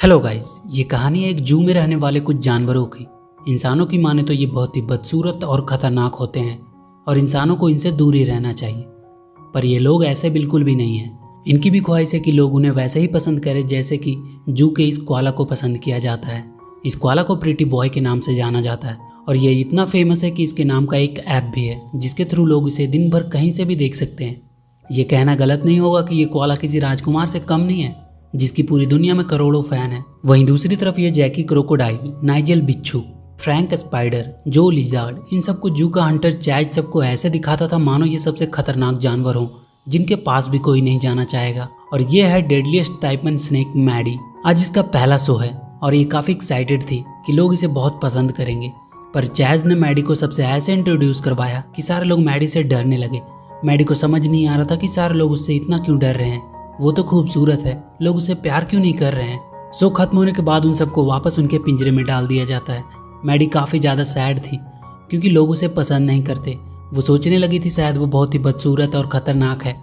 Hello guys, ये कहानी है एक जू में रहने वाले कुछ जानवरों की। इंसानों की माने तो ये बहुत ही बदसूरत और खतरनाक होते हैं और इंसानों को इनसे दूर ही रहना चाहिए। पर ये लोग ऐसे बिल्कुल भी नहीं हैं। इनकी भी ख्वाहिश है कि लोग उन्हें वैसे ही पसंद करें जैसे कि जू के इस कोआला को पसंद किया जाता है। इस कोआला को प्रीटी बॉय के नाम से जाना जाता है और ये इतना फेमस है कि इसके नाम का एक ऐप भी है जिसके थ्रू लोग इसे दिन भर कहीं से भी देख सकते हैं। ये कहना गलत नहीं होगा कि ये कोआला किसी राजकुमार से कम नहीं है जिसकी पूरी दुनिया में करोड़ों फैन है। वहीं दूसरी तरफ ये जैकी क्रोकोडाइल, नाइजेल बिच्छू, फ्रैंक स्पाइडर, जो लिजार्ड, इन सबको जू का हंटर चैज सबको ऐसे दिखाता था मानो ये सबसे खतरनाक जानवर हो जिनके पास भी कोई नहीं जाना चाहेगा। और ये है डेडलीस्ट टाइपन स्नेक मैडी। आज इसका पहला शो है और ये काफी एक्साइटेड थी कि लोग इसे बहुत पसंद करेंगे। पर चैज ने मैडी को सबसे ऐसे इंट्रोड्यूस करवाया कि सारे लोग मैडी से डरने लगे। मैडी को समझ नहीं आ रहा था कि सारे लोग उससे इतना क्यों डर रहे हैं। वो तो खूबसूरत है, लोग उसे प्यार क्यों नहीं कर रहे हैं। शो खत्म होने के बाद उन सबको वापस उनके पिंजरे में डाल दिया जाता है। मैडी काफ़ी ज़्यादा सैड थी क्योंकि लोग उसे पसंद नहीं करते। वो सोचने लगी थी शायद वो बहुत ही बदसूरत और ख़तरनाक है।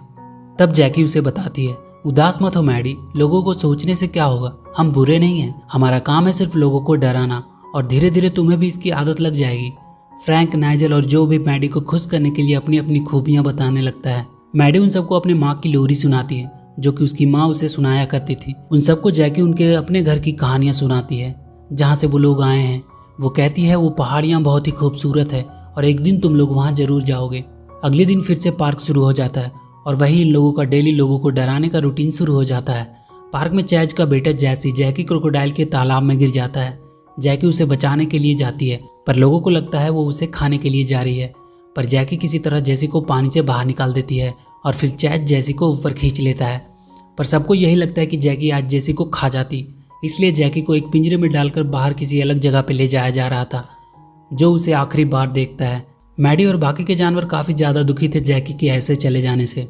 तब जैकी उसे बताती है, उदास मत हो मैडी, लोगों को सोचने से क्या होगा, हम बुरे नहीं हैं, हमारा काम है सिर्फ लोगों को डराना और धीरे धीरे तुम्हें भी इसकी आदत लग जाएगी। फ्रैंक, नाइजेल और जो भी मैडी को खुश करने के लिए अपनी अपनी खूबियाँ बताने लगता है। मैडी उन सबको अपनी माँ की लोरी सुनाती है जो कि उसकी माँ उसे सुनाया करती थी। उन सबको जैकी उनके अपने घर की कहानियां सुनाती है जहाँ से वो लोग आए हैं। वो कहती है वो पहाड़ियाँ बहुत ही खूबसूरत है और एक दिन तुम लोग वहाँ जरूर जाओगे। अगले दिन फिर से पार्क शुरू हो जाता है और वही इन लोगों का डेली लोगों को डराने का रूटीन शुरू हो जाता है। पार्क में चैज का बेटा जैकी क्रोकोडाइल के तालाब में गिर जाता है। जैकी उसे बचाने के लिए जाती है पर लोगों को लगता है वो उसे खाने के लिए जा रही है। पर जैकी किसी तरह जैसी को पानी से बाहर निकाल देती है और फिर चैज जैसी को ऊपर खींच लेता है। पर सबको यही लगता है कि जैकी आज जैसी को खा जाती, इसलिए जैकी को एक पिंजरे में डालकर बाहर किसी अलग जगह पे ले जाया जा रहा था जो उसे आखिरी बार देखता है। मैडी और बाकी के जानवर काफ़ी ज़्यादा दुखी थे जैकी के ऐसे चले जाने से।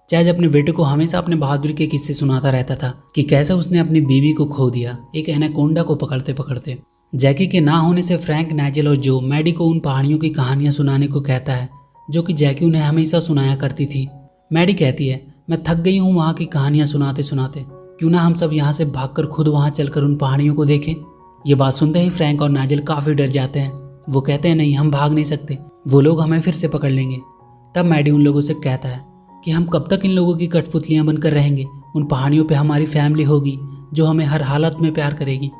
चैज अपने बेटे को हमेशा अपने बहादुरी के किस्से सुनाता रहता था कि कैसे उसने अपनी बीवी को खो दिया एक एनाकोंडा को पकड़ते पकड़ते। जैकी के ना होने से फ्रैंक, नाइजेल और जो मैडी को उन पहाड़ियों की कहानियां सुनाने को कहता है जो कि जैकी उन्हें हमेशा सुनाया करती थी। मैडी कहती है, मैं थक गई हूँ वहाँ की कहानियां सुनाते सुनाते, क्यों ना हम सब यहाँ से भागकर खुद वहाँ चलकर उन पहाड़ियों को देखें। ये बात सुनते ही फ्रैंक और नाइजेल काफ़ी डर जाते हैं। वो कहते हैं नहीं, हम भाग नहीं सकते, वो लोग हमें फिर से पकड़ लेंगे। तब मैडी उन लोगों से कहता है कि हम कब तक इन लोगों की कठपुतलियाँ बनकर रहेंगे, उन पहाड़ियों पर हमारी फैमिली होगी जो हमें हर हालत में प्यार करेगी।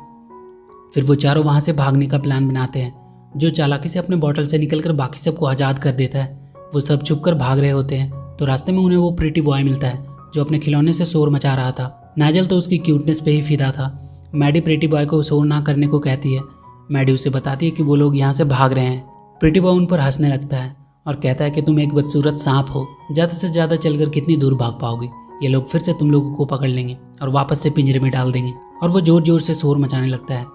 फिर वो चारों वहाँ से भागने का प्लान बनाते हैं। जो चालाकी से अपने बॉटल से निकलकर बाकी सबको आज़ाद कर देता है। वो सब छुपकर भाग रहे होते हैं तो रास्ते में उन्हें वो प्रीटी बॉय मिलता है जो अपने खिलौने से शोर मचा रहा था। नाइजेल तो उसकी क्यूटनेस पे ही फिदा था। मैडी प्रीटी बॉय को शोर ना करने को कहती है। मैडी उसे बताती है कि वो लोग यहाँ से भाग रहे हैं। प्रीटी बॉय उन पर हंसने लगता है और कहता है कि तुम एक बदसूरत सांप हो, ज़्यादा से ज़्यादा चलकर कितनी दूर भाग पाओगी, ये लोग फिर से तुम लोगों को पकड़ लेंगे और वापस से पिंजरे में डाल देंगे। और वो जोर जोर से शोर मचाने लगता है।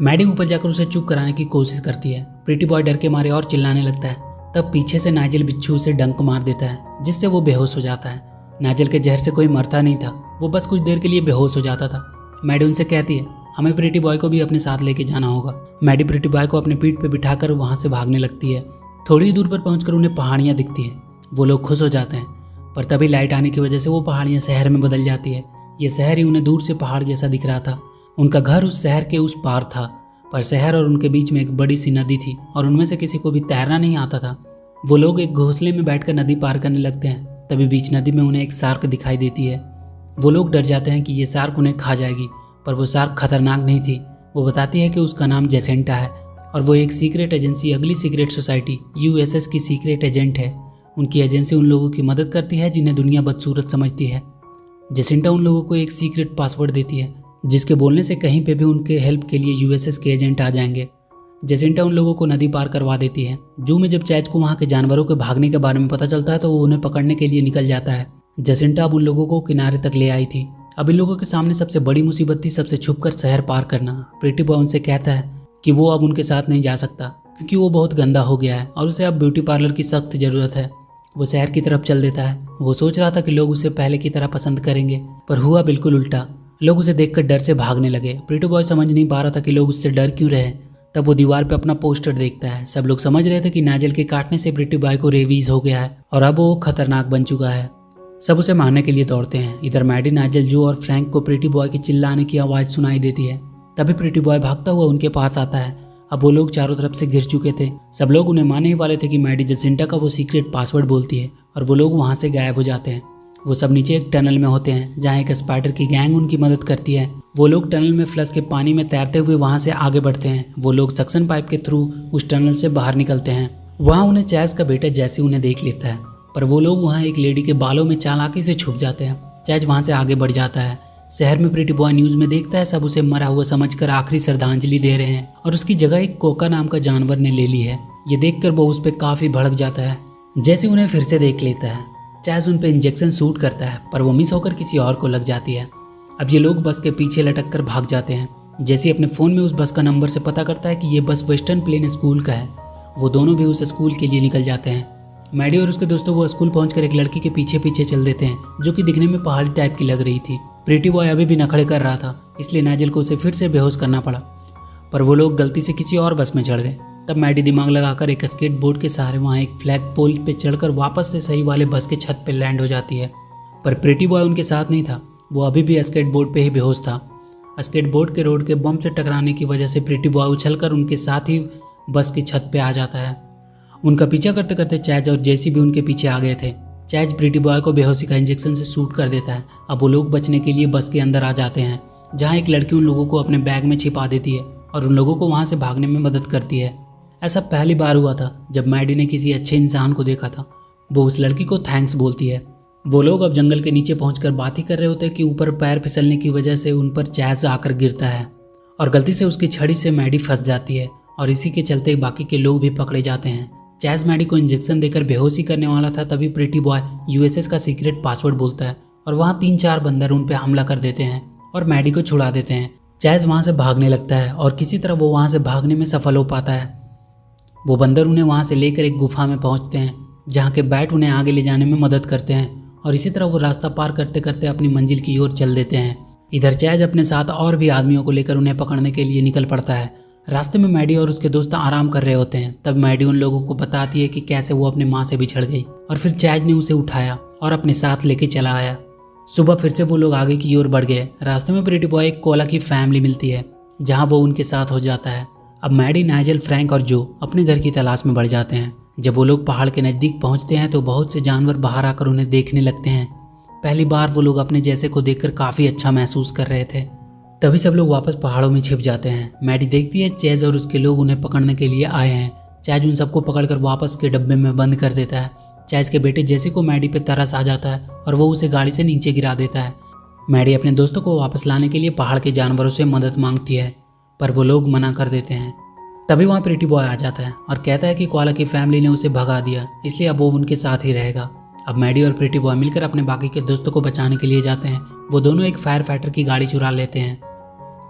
मैडी ऊपर जाकर उसे चुप कराने की कोशिश करती है। प्रीटी बॉय डर के मारे और चिल्लाने लगता है। तब पीछे से नाइजेल बिच्छू उसे डंक मार देता है जिससे वो बेहोश हो जाता है। नाइजेल के जहर से कोई मरता नहीं था, वो बस कुछ देर के लिए बेहोश हो जाता था। मैडी उनसे कहती है हमें प्रीटी बॉय को भी अपने साथ लेके जाना होगा। मैडी प्रीटी बॉय को अपने पीठ पे बिठाकर वहाँ से भागने लगती है। थोड़ी ही दूर पर पहुँचकर उन्हें पहाड़ियाँ दिखती हैं। वो लोग खुश हो जाते हैं पर तभी लाइट आने की वजह से वो पहाड़ियाँ शहर में बदल जाती है। ये शहर ही उन्हें दूर से पहाड़ जैसा दिख रहा था। उनका घर उस शहर के उस पार था पर शहर और उनके बीच में एक बड़ी सी नदी थी और उनमें से किसी को भी तैरना नहीं आता था। वो लोग एक घोंसले में बैठकर नदी पार करने लगते हैं। तभी बीच नदी में उन्हें एक शार्क दिखाई देती है। वो लोग डर जाते हैं कि ये शार्क उन्हें खा जाएगी, पर वो शार्क खतरनाक नहीं थी। वो बताती है कि उसका नाम जेसेंटा है और वो एक सीक्रेट एजेंसी अगली सीक्रेट सोसाइटी USS की सीक्रेट एजेंट है। उनकी एजेंसी उन लोगों की मदद करती है जिन्हें दुनिया बदसूरत समझती है। जेसेंटा उन लोगों को एक सीक्रेट पासवर्ड देती है जिसके बोलने से कहीं पे भी उनके हेल्प के लिए USS के एजेंट आ जाएंगे। जेसेंटा उन लोगों को नदी पार करवा देती है। जू में जब चैज को वहाँ के जानवरों के भागने के बारे में पता चलता है तो वो उन्हें पकड़ने के लिए निकल जाता है। जेसेंटा अब उन लोगों को किनारे तक ले आई थी। अब इन लोगों के सामने सबसे बड़ी मुसीबत थी सबसे छुपकर शहर पार करना। प्रीटी बॉय उनसे कहता है कि वो अब उनके साथ नहीं जा सकता क्योंकि वो बहुत गंदा हो गया है और उसे अब ब्यूटी पार्लर की सख्त ज़रूरत है। वो शहर की तरफ चल देता है। वो सोच रहा था कि लोग उसे पहले की तरह पसंद करेंगे पर हुआ बिल्कुल उल्टा। लोग उसे देखकर डर से भागने लगे। प्रीटी बॉय समझ नहीं पा रहा था कि लोग उससे डर क्यों रहे। तब वो दीवार पे अपना पोस्टर देखता है। सब लोग समझ रहे थे कि नाइजेल के काटने से प्रीटी बॉय को रेबीज हो गया है और अब वो खतरनाक बन चुका है। सब उसे मारने के लिए दौड़ते हैं। इधर मैडी, नाइजेल, जो और फ्रैंक को प्रीटी बॉय के चिल्लाने की आवाज़ सुनाई देती है। तभी प्रीटी बॉय भागता हुआ उनके पास आता है। अब वो लोग चारों तरफ से घिर चुके थे। सब लोग उन्हें मानने ही वाले थे कि मैडी जसिंटा का वो सीक्रेट पासवर्ड बोलती है और वो लोग वहाँ से गायब हो जाते हैं। वो सब नीचे एक टनल में होते हैं जहाँ एक स्पाइडर की गैंग उनकी मदद करती है। वो लोग टनल में फ्लश के पानी में तैरते हुए वहाँ से आगे बढ़ते हैं। वो लोग सक्शन पाइप के थ्रू उस टनल से बाहर निकलते हैं। वहाँ उन्हें चैज का बेटा जैसे उन्हें देख लेता है, पर वो लोग वहाँ एक लेडी के बालों में चालाकी से छुप जाते हैं। चैज वहाँ से आगे बढ़ जाता है। शहर में प्रीटी बॉय न्यूज़ में देखता है सब उसे मरा हुआ समझकर आखिरी श्रद्धांजलि दे रहे हैं और उसकी जगह एक कोका नाम का जानवर ने ले ली है। ये देखकर वो उस पर काफ़ी भड़क जाता है। जैसे उन्हें फिर से देख लेता है, चैज उन पे इंजेक्शन शूट करता है, पर वो मिस होकर किसी और को लग जाती है। अब ये लोग बस के पीछे लटक कर भाग जाते हैं। जैसे अपने फ़ोन में उस बस का नंबर से पता करता है कि ये बस वेस्टर्न प्लेन स्कूल का है, वो दोनों भी उस स्कूल के लिए निकल जाते हैं। मैडी और उसके दोस्तों वो स्कूल पहुंचकर एक लड़की के पीछे पीछे चल देते हैं जो कि दिखने में पहाड़ी टाइप की लग रही थी। प्रीटी बॉय अभी भी नखड़े कर रहा था, इसलिए नाइजेल को उसे फिर से बेहोश करना पड़ा, पर वो लोग गलती से किसी और बस में चढ़ गए। तब मैडी दिमाग लगाकर एक स्केट बोर्ड के सहारे वहाँ एक फ्लैग पोल पे चढ़कर वापस से सही वाले बस के छत पे लैंड हो जाती है। पर प्रीटी बॉय उनके साथ नहीं था, वो अभी भी स्केट बोर्ड पे ही बेहोश था। स्केट बोर्ड के रोड के बम से टकराने की वजह से प्रीटी बॉय उछलकर उनके साथ ही बस की छत पे आ जाता है। उनका पीछा करते करते चैज और जेसी भी उनके पीछे आ गए थे। चैज प्रीटी बॉय को बेहोशी का इंजेक्शन से शूट कर देता है। अब वो लोग बचने के लिए बस के अंदर आ जाते हैं, जहाँ एक लड़की उन लोगों को अपने बैग में छिपा देती है और उन लोगों को वहाँ से भागने में मदद करती है। ऐसा पहली बार हुआ था जब मैडी ने किसी अच्छे इंसान को देखा था। वो उस लड़की को थैंक्स बोलती है। वो लोग अब जंगल के नीचे पहुंचकर बात ही कर रहे होते हैं कि ऊपर पैर फिसलने की वजह से उन पर चैज आकर गिरता है और गलती से उसकी छड़ी से मैडी फंस जाती है और इसी के चलते बाकी के लोग भी पकड़े जाते हैं। चैज मैडी को इंजेक्शन देकर बेहोशी करने वाला था, तभी प्रीटी बॉय यूएसएस का सीक्रेट पासवर्ड बोलता है और वहाँ 3-4 बंदर उन पर हमला कर देते हैं और मैडी को छुड़ा देते हैं। चैज वहाँ से भागने लगता है और किसी तरह वो वहाँ से भागने में सफल हो पाता है। वो बंदर उन्हें वहाँ से लेकर एक गुफा में पहुँचते हैं जहाँ के बैट उन्हें आगे ले जाने में मदद करते हैं और इसी तरह वो रास्ता पार करते करते अपनी मंजिल की ओर चल देते हैं। इधर चैज अपने साथ और भी आदमियों को लेकर उन्हें पकड़ने के लिए निकल पड़ता है। रास्ते में मैडी और उसके दोस्त आराम कर रहे होते हैं। तब मैडी उन लोगों को बताती है कि कैसे वो अपनी माँ से बिछड़ गई और फिर चैज ने उसे उठाया और अपने साथ लेके चला आया। सुबह फिर से वो लोग आगे की ओर बढ़ गए। रास्ते में प्रीटी बॉय एक कोला की फैमिली मिलती है जहाँ वो उनके साथ हो जाता है। अब मैडी, नाइजेल, फ्रैंक और जो अपने घर की तलाश में बढ़ जाते हैं। जब वो लोग पहाड़ के नज़दीक पहुँचते हैं तो बहुत से जानवर बाहर आकर उन्हें देखने लगते हैं। पहली बार वो लोग अपने जैसे को देखकर काफ़ी अच्छा महसूस कर रहे थे। तभी सब लोग वापस पहाड़ों में छिप जाते हैं। मैडी देखती है चैज और उसके लोग उन्हें पकड़ने के लिए आए हैं। चैज उन सबको पकड़कर वापस के डब्बे में बंद कर देता है। चैज के बेटे जेसी को मैडी पे तरस आ जाता है और वो उसे गाड़ी से नीचे गिरा देता है। मैडी अपने दोस्तों को वापस लाने के लिए पहाड़ के जानवरों से मदद मांगती है, पर वो लोग मना कर देते हैं। तभी वहाँ प्रीटी बॉय आ जाता है और कहता है कि कोला की फैमिली ने उसे भगा दिया, इसलिए अब वो उनके साथ ही रहेगा। अब मैडी और प्रीटी बॉय मिलकर अपने बाकी के दोस्तों को बचाने के लिए जाते हैं। वो दोनों एक फायर फाइटर की गाड़ी चुरा लेते हैं।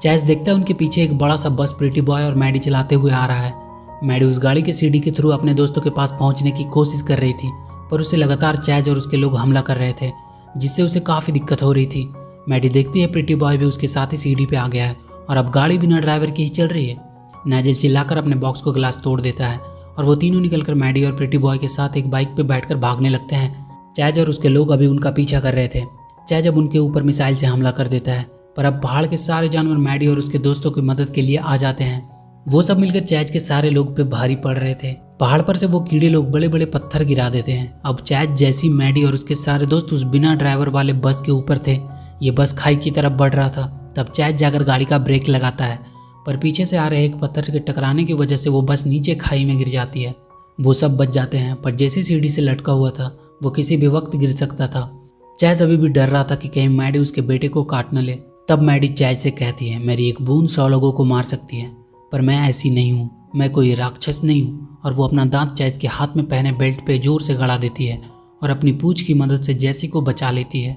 चैज देखता है उनके पीछे एक बड़ा सा बस प्रीटी बॉय और मैडी चलाते हुए आ रहा है। मैडी उस गाड़ी के सीढ़ी के थ्रू अपने दोस्तों के पास पहुंचने की कोशिश कर रही थी, पर उसे लगातार चैज और उसके लोग हमला कर रहे थे, जिससे उसे काफ़ी दिक्कत हो रही थी। मैडी देखती है प्रीटी बॉय भी उसके साथ ही सीढ़ी पे आ गया है और अब गाड़ी बिना ड्राइवर की ही चल रही है। नाइजेल चिल्लाकर अपने बॉक्स को ग्लास तोड़ देता है और वो तीनों निकलकर मैडी और प्रीटी बॉय के साथ एक बाइक पे बैठकर भागने लगते हैं। चैज और उसके लोग अभी उनका पीछा कर रहे थे। चैज अब उनके ऊपर मिसाइल से हमला कर देता है, पर अब पहाड़ के सारे जानवर मैडी और उसके दोस्तों की मदद के लिए आ जाते हैं। वो सब मिलकर चैज के सारे लोग पे भारी पड़ रहे थे। पहाड़ पर से वो कीड़े लोग बड़े बड़े पत्थर गिरा देते हैं। अब चैज, जैसी, मैडी और उसके सारे दोस्त उस बिना ड्राइवर वाले बस के ऊपर थे। ये बस खाई की तरफ बढ़ रहा था। तब चैज जाकर गाड़ी का ब्रेक लगाता है, पर पीछे से आ रहे एक पत्थर के टकराने की वजह से वो बस नीचे खाई में गिर जाती है। वो सब बच जाते हैं, पर जैसी सीढ़ी से लटका हुआ था वो किसी भी वक्त गिर सकता था। चैज अभी भी डर रहा था कि कहीं मैडी उसके बेटे को काट न ले। तब मैडी चैज से कहती है, मेरी एक बूंद 100 लोगों को मार सकती है, पर मैं ऐसी नहीं हूँ, मैं कोई राक्षस नहीं हूँ। और वो अपना दांत चैज के हाथ में पहने बेल्ट पे जोर से गड़ा देती है और अपनी पूंछ की मदद से जैसी को बचा लेती है।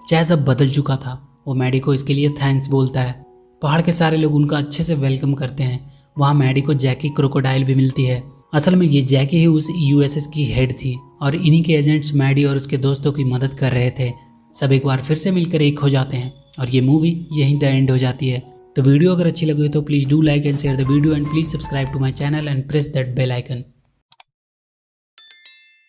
चैज अब बदल चुका था। वो मैडी को इसके लिए थैंक्स बोलता है। पहाड़ के सारे लोग उनका अच्छे से वेलकम करते हैं। वहाँ मैडी को जैकी क्रोकोडाइल भी मिलती है। असल में ये जैकी ही उस यूएसएस की हेड थी और इन्हीं के एजेंट्स मैडी और उसके दोस्तों की मदद कर रहे थे। सब एक बार फिर से मिलकर एक हो जाते हैं और ये मूवी यहीं द एंड हो जाती है। तो वीडियो अगर अच्छी लगी हो तो please do like and share the video and please subscribe to my channel and press that bell icon.